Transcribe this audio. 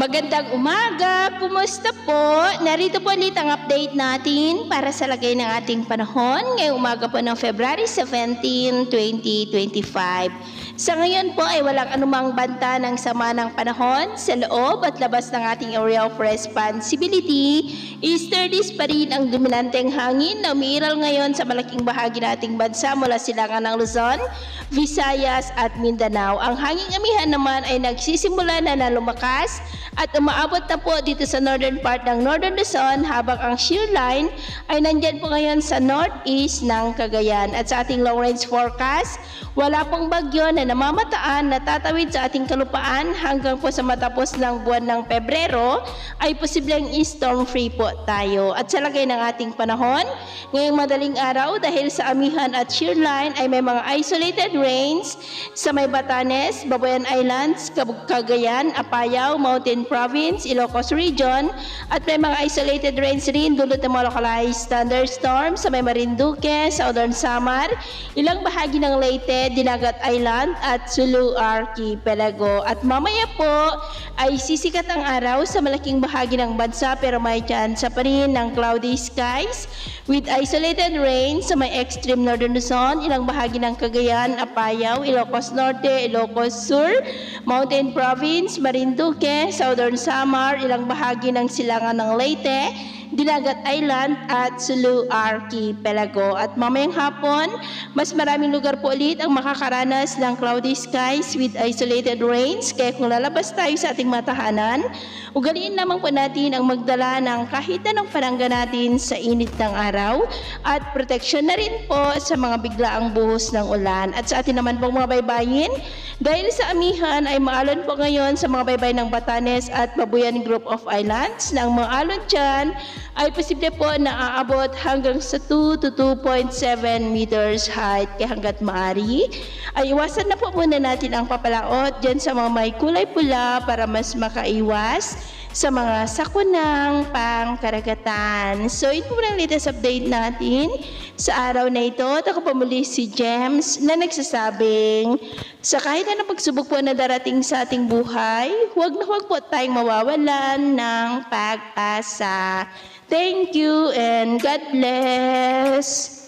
Magandang umaga! Kumusta po? Narito po ulit ang update natin para sa lagay ng ating panahon ngayong umaga po ng February 17, 2025. Sa ngayon po ay walang anumang banta ng sama ng panahon sa loob at labas ng ating area of responsibility. Easterlies pa rin ang dominanteng hangin na umiiral ngayon sa malaking bahagi ng ating bansa mula silangan ng Luzon, Visayas at Mindanao. Ang hanging amihan naman ay nagsisimula na lumakas at umaabot na po dito sa northern part ng Northern Luzon habang ang shear line ay nandyan po ngayon sa northeast ng Cagayan. At sa ating long range forecast, wala pong bagyo na namamataan na tatawid sa ating kalupaan hanggang po sa matapos ng buwan ng Pebrero ay posibleng storm free po tayo. At sa lagay ng ating panahon, ngayong madaling araw dahil sa amihan at shear line ay may mga isolated rains sa may Batanes, Babuyan Islands, Cagayan, Apayao, Mountain Province, Ilocos Region at may mga isolated rains rin dulot ng mga localized thunderstorms sa may Marinduque, Southern Samar, ilang bahagi ng Leyte, Dinagat Island at Sulu Archipelago. At mamaya po ay sisikat ang araw sa malaking bahagi ng bansa pero may tsansa pa rin ng cloudy skies with isolated rain sa may extreme northern Luzon, ilang bahagi ng Cagayan, Apayao, Ilocos Norte, Ilocos Sur, Mountain Province, Marinduque, Southern Samar, ilang bahagi ng silangan ng Leyte, Dinagat Island at Sulu Archipelago. At mamayang hapon, mas maraming lugar po ulit ang makakaranas ng cloudy skies with isolated rains. Kaya kung lalabas tayo sa ating matahanan, ugaliin lamang po natin ang magdala ng kahit anong panangga natin sa init ng araw at proteksyon na rin po sa mga biglaang buhos ng ulan. At sa atin naman pong mga baybayin, dahil sa amihan ay maalon po ngayon sa mga baybay ng Batanes at Babuyan Group of Islands na ang mga alon dyan ay posible po na aabot hanggang sa 2 to 2.7 meters height. Kaya hanggat maaari ay iwasan na po muna natin ang papalaot dyan sa mga may kulay pula para mas makaiwas sa mga sakunang pangkaragatan. So ito po ang latest update natin sa araw na ito. At ako po muli si James na nagsasabing sa kahit anong pagsubok po na darating sa ating buhay, huwag na huwag po tayong mawawalan ng pag-asa. Thank you and God bless.